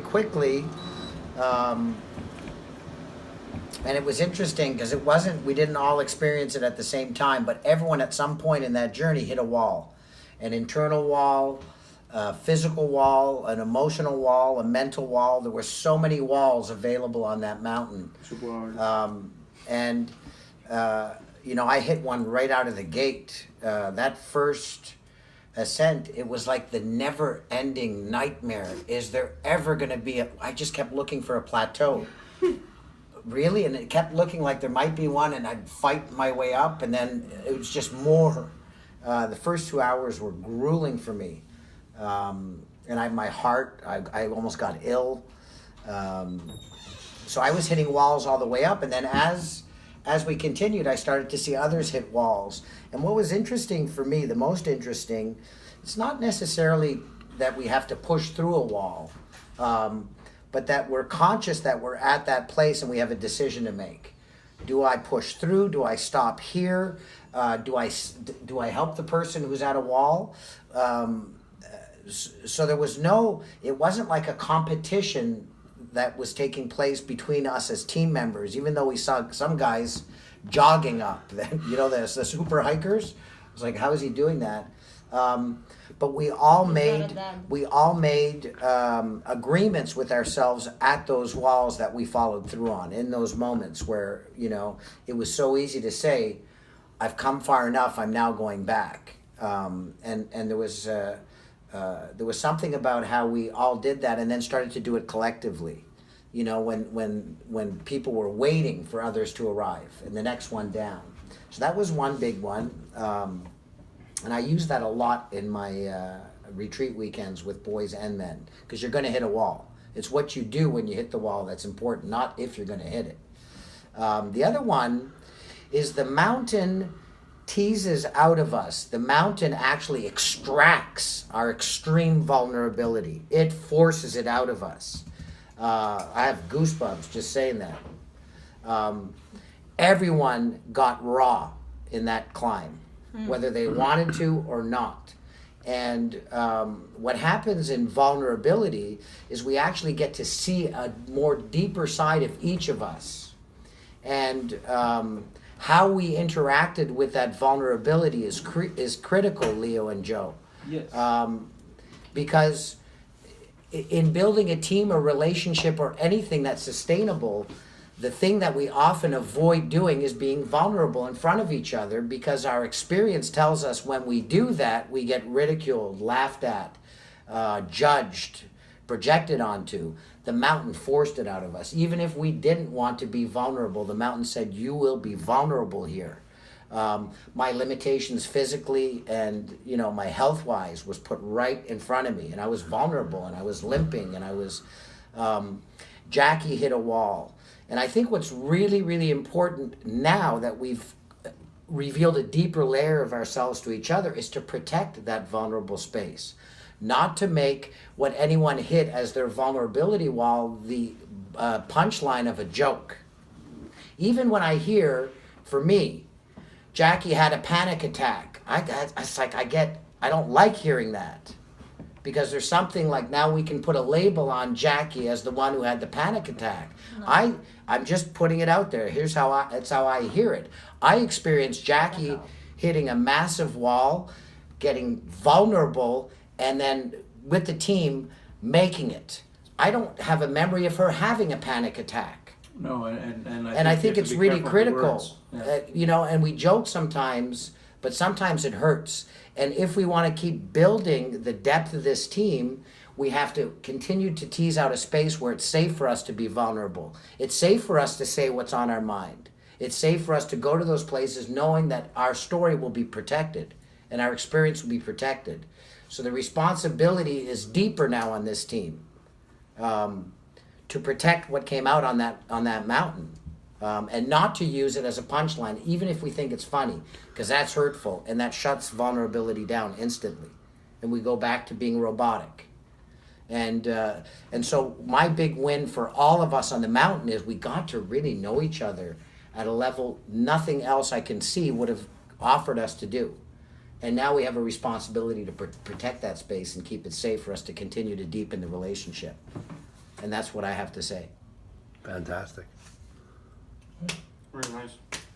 quickly. And it was interesting because we didn't all experience it at the same time, but everyone at some point in that journey hit a wall, an internal wall, a physical wall, an emotional wall, a mental wall. There were so many walls available on that mountain. And I hit one right out of the gate. That first ascent, it was like the never-ending nightmare. Is there ever going to be I just kept looking for a plateau. Really? And it kept looking like there might be one, and I'd fight my way up, and then it was just more. The first 2 hours were grueling for me. And my heart, I almost got ill. So I was hitting walls all the way up, and then as we continued, I started to see others hit walls. And what was interesting for me, the most interesting, it's not necessarily that we have to push through a wall, but that we're conscious that we're at that place and we have a decision to make. Do I push through? Do I stop here? Do I help the person who's at a wall? So it wasn't like a competition that was taking place between us as team members, even though we saw some guys jogging up. There's the super hikers. I was like, how is he doing that? But we all made agreements with ourselves at those walls that we followed through on, in those moments where, it was so easy to say, I've come far enough, I'm now going back. And there was something about how we all did that and then started to do it collectively. When people were waiting for others to arrive and the next one down. So that was one big one. And I use that a lot in my retreat weekends with boys and men, because you're going to hit a wall. It's what you do when you hit the wall that's important, not if you're going to hit it. The other one is the mountain teases out of us. The mountain actually extracts our extreme vulnerability. It forces it out of us. I have goosebumps just saying that. Everyone got raw in that climb, whether they wanted to or not. And what happens in vulnerability is we actually get to see a more deeper side of each of us. And how we interacted with that vulnerability is critical, Leo and Joe. Yes. Because in building a team, a relationship, or anything that's sustainable, the thing that we often avoid doing is being vulnerable in front of each other, because our experience tells us when we do that, we get ridiculed, laughed at, judged, projected onto. The mountain forced it out of us. Even if we didn't want to be vulnerable, the mountain said, you will be vulnerable here. My limitations physically and, my health-wise was put right in front of me, and I was vulnerable, and I was limping, and I was, Jackie hit a wall. And I think what's really, really important now that we've revealed a deeper layer of ourselves to each other is to protect that vulnerable space. Not to make what anyone hit as their vulnerability wall the punchline of a joke. Even when I hear, for me, Jackie had a panic attack, I don't like hearing that. Because there's something like, now we can put a label on Jackie as the one who had the panic attack. No. I'm just putting it out there. That's how I hear it. I experienced Jackie hitting a massive wall, getting vulnerable, and then with the team making it. I don't have a memory of her having a panic attack. No, and I think it's really critical. Yeah. And we joke sometimes, but sometimes it hurts. And if we want to keep building the depth of this team, we have to continue to tease out a space where it's safe for us to be vulnerable. It's safe for us to say what's on our mind. It's safe for us to go to those places knowing that our story will be protected and our experience will be protected. So the responsibility is deeper now on this team to protect what came out on that mountain. And not to use it as a punchline, even if we think it's funny, because that's hurtful and that shuts vulnerability down instantly, and we go back to being robotic. And so my big win for all of us on the mountain is we got to really know each other at a level nothing else I can see would have offered us to do. And now we have a responsibility to protect that space and keep it safe for us to continue to deepen the relationship. And that's what I have to say. Fantastic. Very nice.